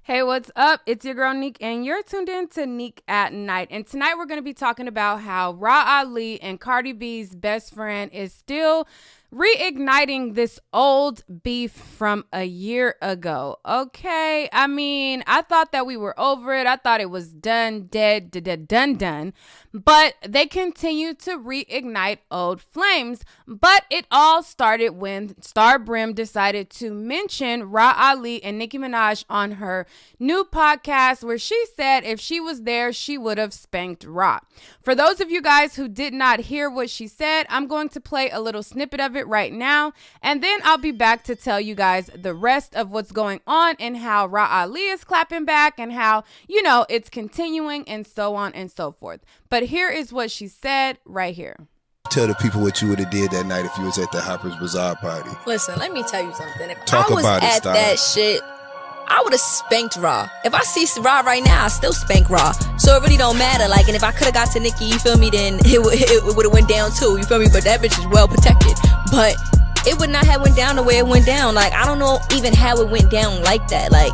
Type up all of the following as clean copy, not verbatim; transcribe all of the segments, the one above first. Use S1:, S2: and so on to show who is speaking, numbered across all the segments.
S1: Hey, what's up? It's your girl Neek, and you're tuned in to Neek at Night. And tonight we're going to be talking about how Ra Ali and Cardi B's best friend is still reigniting this old beef from a year ago. Okay, I mean, I thought that we were over it. I thought it was done, done. But they continue to reignite old flames. But it all started when Star Brim decided to mention Ra Ali and Nicki Minaj on her new podcast, where she said if she was there, she would have spanked Ra. For those of you guys who did not hear what she said, I'm going to play a little snippet of it right now, and then I'll be back to tell you guys the rest of what's going on and how Ra Ali is clapping back and how, it's continuing and so on and so forth. But here is what she said right here.
S2: Tell the people what you would have did that night if you was at the Hoppers Bazaar party.
S3: Listen, let me tell you something. If
S2: Talk
S3: I was
S2: about it,
S3: at that shit, I would have spanked Ra. If I see Ra right now, I still spank Ra. So it really don't matter. Like, and if I could have got to Nicki, you feel me, then it would have went down too. You feel me? But that bitch is well protected. But it would not have went down the way it went down. Like, I don't know even how it went down like that. Like,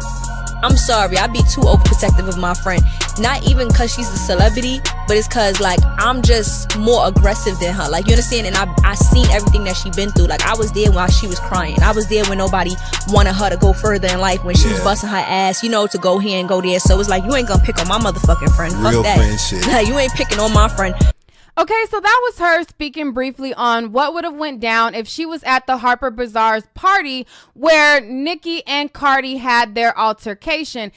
S3: I'm sorry, I'd be too overprotective of my friend. Not even because she's a celebrity, but it's because, like, I'm just more aggressive than her. Like, you understand? And I seen everything that she been through. Like, I was there while she was crying. I was there when nobody wanted her to go further in life, when she was busting her ass, to go here and go there. So it's like, you ain't gonna pick on my motherfucking friend.
S2: Real
S3: Fuck that.
S2: friend shit.
S3: Like, you ain't picking on my friend.
S1: Okay, so that was her speaking briefly on what would have went down if she was at the Harper Bazaar's party where Nicki and Cardi had their altercation.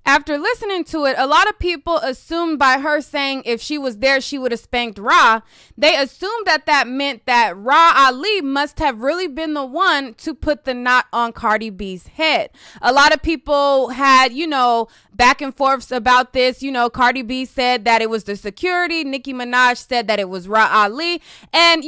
S1: After listening to it, a lot of people assumed by her saying if she was there, she would have spanked Ra. They assumed that meant that Ra Ali must have really been the one to put the knot on Cardi B's head. A lot of people had, back and forths about this. Cardi B said that it was the security. Nicki Minaj said that it was Ra Ali. And,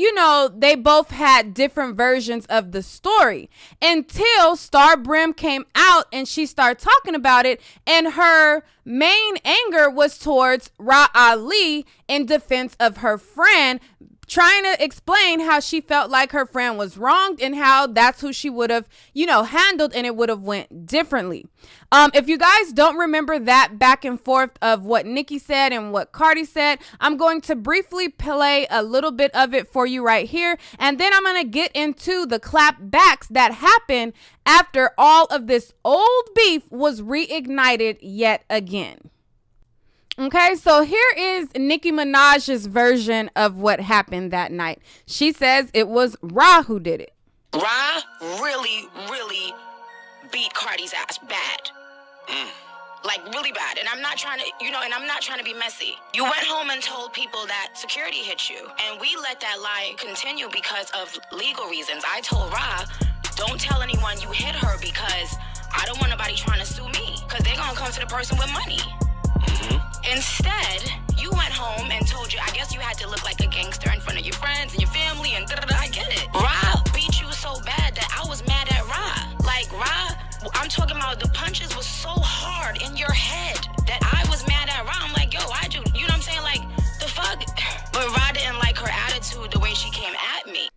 S1: they both had different versions of the story until Star Brim came out and she started talking about it. And her main anger was towards Ra Ali in defense of her friend, trying to explain how she felt like her friend was wronged and how that's who she would have, handled, and it would have went differently. If you guys don't remember that back and forth of what Nicki said and what Cardi said, I'm going to briefly play a little bit of it for you right here. And then I'm going to get into the clapbacks that happened after all of this old beef was reignited yet again. Okay, so here is Nicki Minaj's version of what happened that night. She says it was Ra who did it.
S4: Ra really beat Cardi's ass bad. Like, really bad. And I'm not trying to, be messy. You went home and told people that security hit you. And we let that lie continue because of legal reasons. I told Ra, don't tell anyone you hit her because I don't want nobody trying to sue me. Because they're going to come to the person with money. Instead, you went home and told you, I guess you had to look like a gangster in front of your friends and your family and da-da-da, I get it. Ra beat you so bad that I was mad at Ra. Like, Ra, I'm talking about the punches was so hard in your head that I was mad at Ra. I'm like, yo, why'd you know what I'm saying? Like, the fuck? But Ra didn't like her attitude the way she came at me.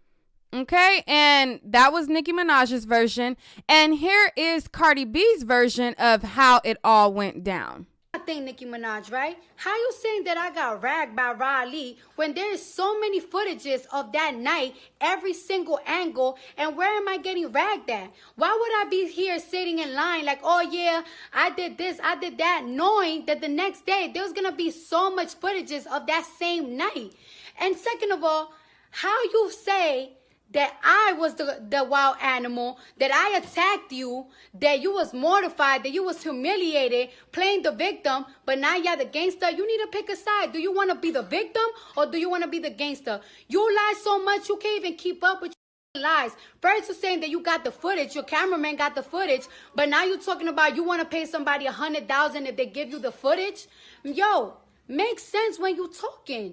S1: Okay, and that was Nicki Minaj's version. And here is Cardi B's version of how it all went down.
S5: Thing, Nicki Minaj, right? How you saying that I got ragged by Ra Ali when there is so many footages of that night, every single angle, and where am I getting ragged at? Why would I be here sitting in line like, oh yeah, I did this, I did that, knowing that the next day there's gonna be so much footages of that same night? And second of all, how you say that I was the wild animal, that I attacked you, that you was mortified, that you was humiliated, playing the victim, but now you're the gangster. You need to pick a side. Do you want to be the victim or do you want to be the gangster? You lie so much you can't even keep up with your lies. First you're saying that you got the footage, your cameraman got the footage, but now you're talking about you want to pay somebody $100,000 if they give you the footage. Yo, makes sense when you talking.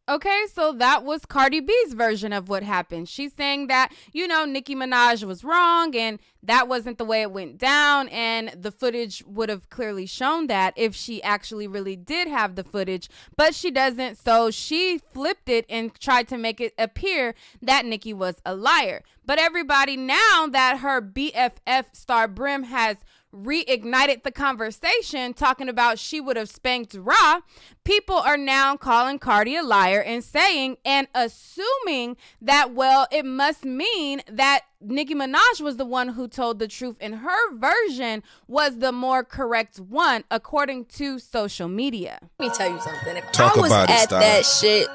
S1: Okay, so that was Cardi B's version of what happened. She's saying that, Nicki Minaj was wrong and that wasn't the way it went down. And the footage would have clearly shown that if she actually really did have the footage, but she doesn't. So she flipped it and tried to make it appear that Nicki was a liar. But everybody, now that her BFF Star Brim has reignited the conversation, talking about she would have spanked Ra, people are now calling Cardi a liar and saying and assuming that, well, it must mean that Nicki Minaj was the one who told the truth and her version was the more correct one, according to social media.
S3: Let me tell you something. If
S2: Talk
S3: I was
S2: about it,
S3: at
S2: Star.
S3: that shit,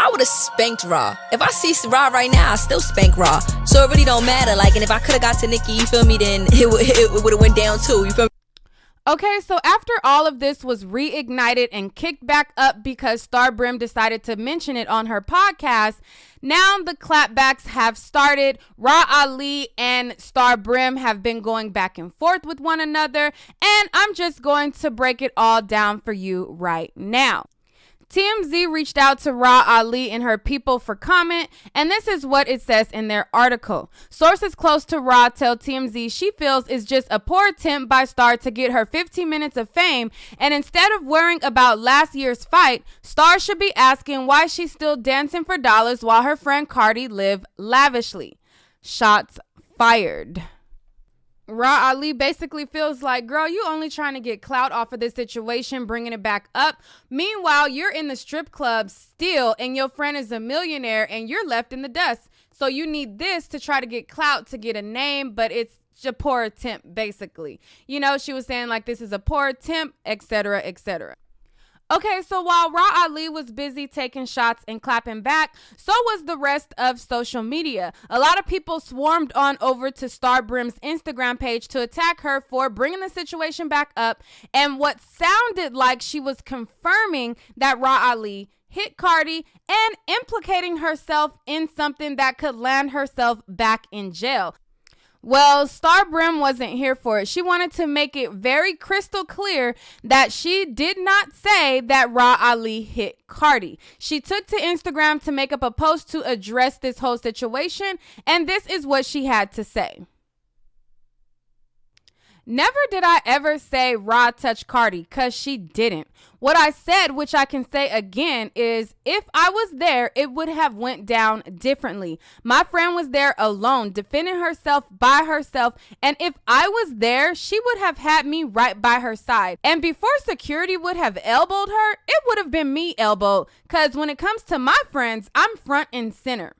S3: I would have spanked Ra. If I see Ra right now, I still spank Ra. So it really don't matter. Like, and if I could have got to Nicki, you feel me, then it would have went down too. You feel me?
S1: Okay, so after all of this was reignited and kicked back up because Star Brim decided to mention it on her podcast, now the clapbacks have started. Ra Ali and Star Brim have been going back and forth with one another, and I'm just going to break it all down for you right now. TMZ reached out to Ra Ali and her people for comment, and this is what it says in their article. Sources close to Ra tell TMZ she feels it's just a poor attempt by Star to get her 15 minutes of fame, and instead of worrying about last year's fight, Star should be asking why she's still dancing for dollars while her friend Cardi live lavishly. Shots fired. Ra Ali basically feels like, girl, you only trying to get clout off of this situation, bringing it back up. Meanwhile, you're in the strip club still, and your friend is a millionaire, and you're left in the dust. So you need this to try to get clout, to get a name, but it's a poor attempt, basically. You know, she was saying, like, this is a poor attempt, etc., etc. Okay, so while Ra Ali was busy taking shots and clapping back, so was the rest of social media. A lot of people swarmed on over to Star Brim's Instagram page to attack her for bringing the situation back up, and what sounded like she was confirming that Ra Ali hit Cardi and implicating herself in something that could land herself back in jail. Well, Star Brim wasn't here for it. She wanted to make it very crystal clear that she did not say that Ra Ali hit Cardi. She took to Instagram to make up a post to address this whole situation, and this is what she had to say. Never did I ever say Ra touched Cardi, because she didn't. What I said, which I can say again, is if I was there, it would have went down differently. My friend was there alone, defending herself by herself, and if I was there, she would have had me right by her side. And before security would have elbowed her, it would have been me elbowed, because when it comes to my friends, I'm front and center.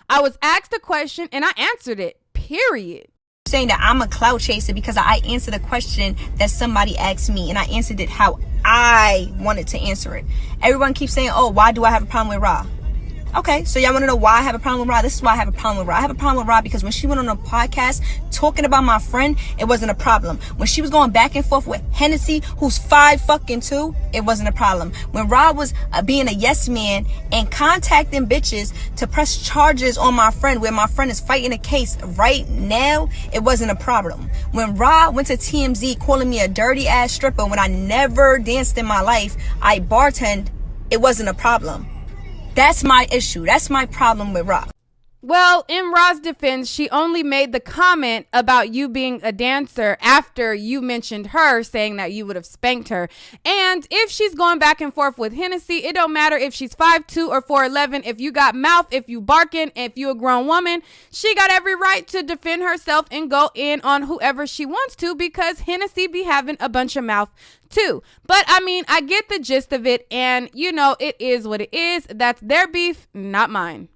S1: I was asked a question, and I answered it, period.
S6: Saying that I'm a clout chaser because I answered a question that somebody asked me and I answered it how I wanted to answer it. Everyone keeps saying, oh, why do I have a problem with Ra? Okay, so y'all want to know why I have a problem with Ra? This is why I have a problem with Ra. I have a problem with Ra because when she went on a podcast talking about my friend, it wasn't a problem. When she was going back and forth with Hennessy, who's 5'2", it wasn't a problem. When Ra was being a yes man and contacting bitches to press charges on my friend, where my friend is fighting a case right now, it wasn't a problem. When Ra went to TMZ calling me a dirty ass stripper when I never danced in my life, I bartended, it wasn't a problem. That's my issue. That's my problem with Ra.
S1: Well, in Ra's defense, she only made the comment about you being a dancer after you mentioned her, saying that you would have spanked her. And if she's going back and forth with Hennessy, it don't matter if she's 5'2" or 4'11". If you got mouth, if you barking, if you a grown woman, she got every right to defend herself and go in on whoever she wants to, because Hennessy be having a bunch of mouth too. But I mean, I get the gist of it, and you know, it is what it is. That's their beef, not mine.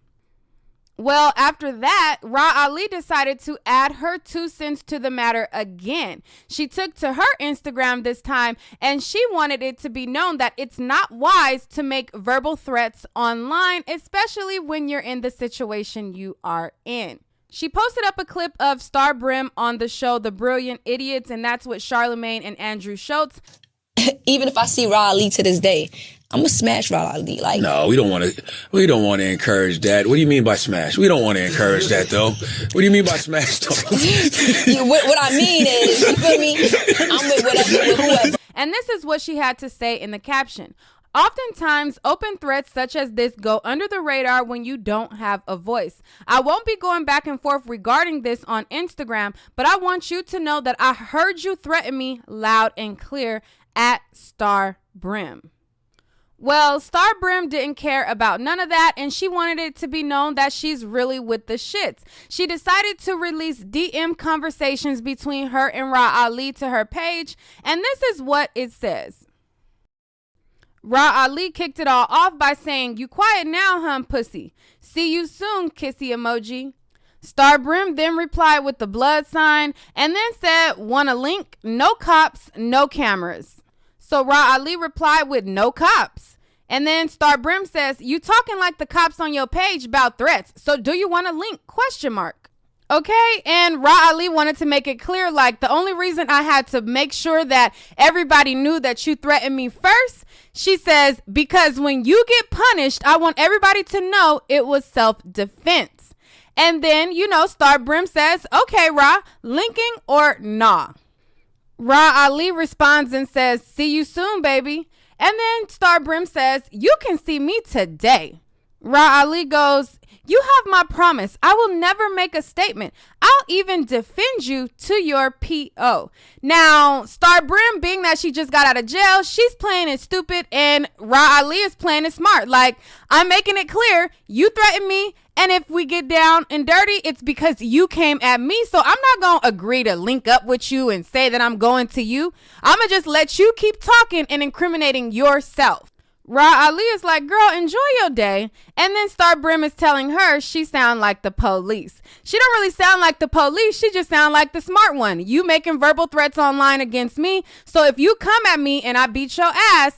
S1: Well, after that, Ra Ali decided to add her 2 cents to the matter again. She took to her Instagram this time, and she wanted it to be known that it's not wise to make verbal threats online, especially when you're in the situation you are in. She posted up a clip of Star Brim on the show The Brilliant Idiots, and that's with Charlemagne and Andrew Schultz.
S3: Even if I see Ra Ali to this day, I'm gonna smash Ra Ali. Like,
S7: no, we don't want to encourage that. What do you mean by smash? We don't want to encourage that though. What do you mean by smash though?
S3: what I mean is, you feel me? I'm with whoever.
S1: And this is what she had to say in the caption. Oftentimes, open threats such as this go under the radar when you don't have a voice. I won't be going back and forth regarding this on Instagram, but I want you to know that I heard you threaten me loud and clear at Star Brim. Well, Star Brim didn't care about none of that, and she wanted it to be known that she's really with the shits. She decided to release DM conversations between her and Ra Ali to her page, and this is what it says. Ra Ali kicked it all off by saying, "You quiet now, hun pussy. See you soon, kissy emoji." Star Brim then replied with the blood sign and then said, "Want a link? No cops, no cameras." So Ra Ali replied with "no cops." And then Star Brim says, "You talking like the cops on your page about threats. So do you want a link? ? Okay, and Ra Ali wanted to make it clear, like, the only reason I had to make sure that everybody knew that you threatened me first, she says, because when you get punished, I want everybody to know it was self-defense. And then, Star Brim says, "Okay, Ra, linking or nah?" Ra Ali responds and says, "See you soon, baby." And then Star Brim says, "You can see me today." Ra Ali goes, "You have my promise. I will never make a statement. I'll even defend you to your PO." Now, Star Brim, being that she just got out of jail, she's playing it stupid, and Ra Ali is playing it smart. Like, I'm making it clear, you threatened me, and if we get down and dirty, it's because you came at me. So I'm not going to agree to link up with you and say that I'm going to you. I'm going to just let you keep talking and incriminating yourself. Ra Ali is like, "Girl, enjoy your day." And then Star Brim is telling her she sound like the police. She don't really sound like the police. She just sound like the smart one. You making verbal threats online against me. So if you come at me and I beat your ass,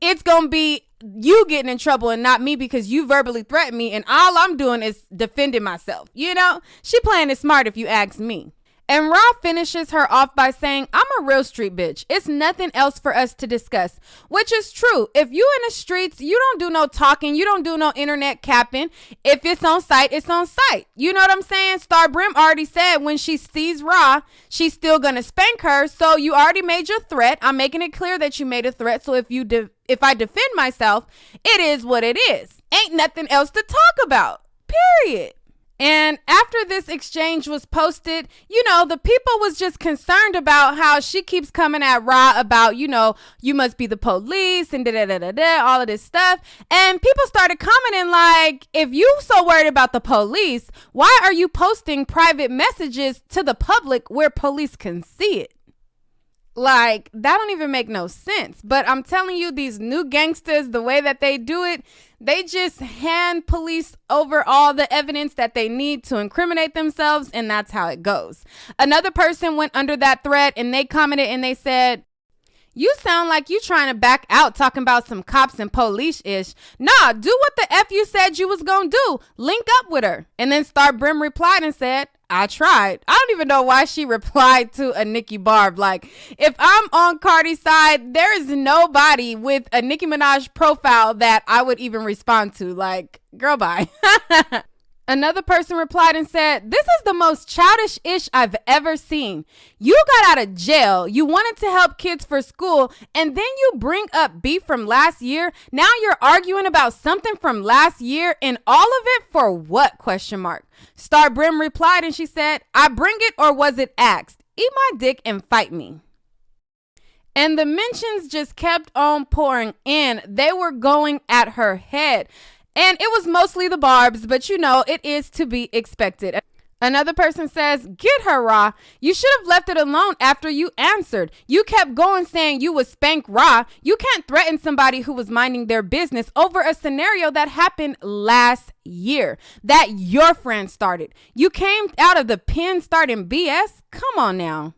S1: it's going to be you getting in trouble and not me because you verbally threatened me. And all I'm doing is defending myself. She playing it smart if you ask me. And Ra finishes her off by saying, "I'm a real street bitch. It's nothing else for us to discuss," which is true. If you in the streets, you don't do no talking. You don't do no internet capping. If it's on site, it's on site. You know what I'm saying? Star Brim already said when she sees Ra, she's still going to spank her. So you already made your threat. I'm making it clear that you made a threat. So if I defend myself, it is what it is. Ain't nothing else to talk about. Period. And after this exchange was posted, the people was just concerned about how she keeps coming at Ra about, you must be the police and all of this stuff. And people started commenting like, if you so worried about the police, why are you posting private messages to the public where police can see it? Like, that don't even make no sense. But I'm telling you, these new gangsters, the way that they do it, they just hand police over all the evidence that they need to incriminate themselves, and that's how it goes. Another person went under that thread, and they commented and they said, "You sound like you trying to back out talking about some cops and police-ish. Nah, do what the F you said you was gonna do. Link up with her." And then Star Brim replied and said, "I tried." I don't even know why she replied to a Nicki Barb. Like, if I'm on Cardi's side, there is nobody with a Nicki Minaj profile that I would even respond to. Like, girl, bye. Another person replied and said, "This is the most childish-ish I've ever seen. You got out of jail. You wanted to help kids for school, and then you bring up beef from last year. Now you're arguing about something from last year, and all of it for what? ? Star Brim replied and she said, "I bring it or was it asked? Eat my dick and fight me." And the mentions just kept on pouring in. They were going at her head. And it was mostly the Barbs, but it is to be expected. Another person says, "Get her, Ra. You should have left it alone after you answered. You kept going saying you would spank Ra. You can't threaten somebody who was minding their business over a scenario that happened last year that your friend started. You came out of the pen starting BS. Come on now."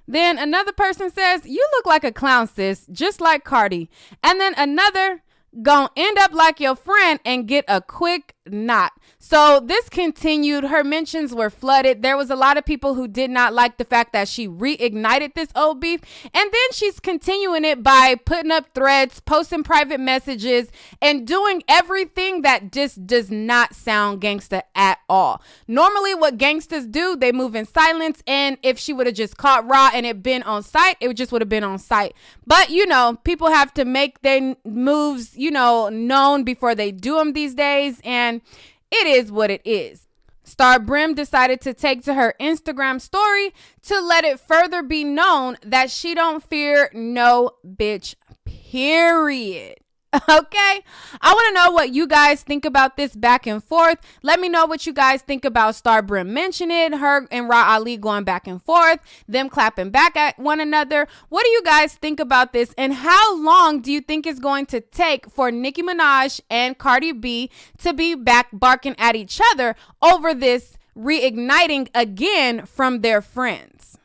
S1: Then another person says, "You look like a clown, sis, just like Cardi." And then another, "Gonna end up like your friend and get a quick knot." So this continued. Her mentions were flooded. There was a lot of people who did not like the fact that she reignited this old beef. And then she's continuing it by putting up threads, posting private messages, and doing everything that just does not sound gangster at all. Normally what gangsters do, they move in silence. And if she would have just caught Ra and it been on site, it just would have been on site. But, people have to make their moves, known before they do them these days. And it is what it is. Star Brim decided to take to her Instagram story to let it further be known that she don't fear no bitch, period. Okay, I want to know what you guys think about this back and forth. Let me know what you guys think about Starbrim mentioning it, her and Ra Ali going back and forth, them clapping back at one another. What do you guys think about this, and how long do you think it's going to take for Nicki Minaj and Cardi B to be back barking at each other over this reigniting again from their friends?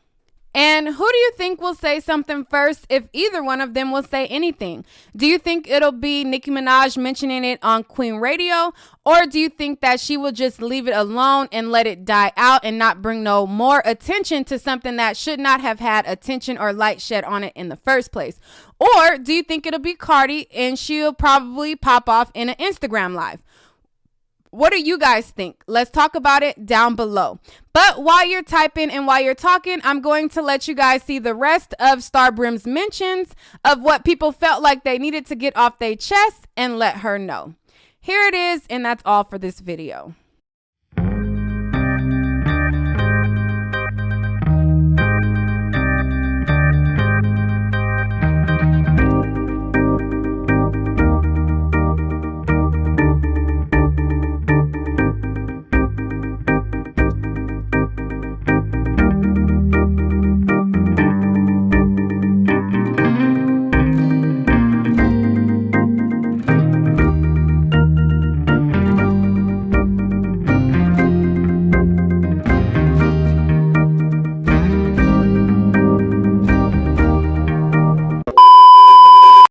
S1: And who do you think will say something first if either one of them will say anything? Do you think it'll be Nicki Minaj mentioning it on Queen Radio? Or do you think that she will just leave it alone and let it die out and not bring no more attention to something that should not have had attention or light shed on it in the first place? Or do you think it'll be Cardi and she'll probably pop off in an Instagram live? What do you guys think? Let's talk about it down below. But while you're typing and while you're talking, I'm going to let you guys see the rest of Starbrim's mentions of what people felt like they needed to get off their chest and let her know. Here it is, and that's all for this video.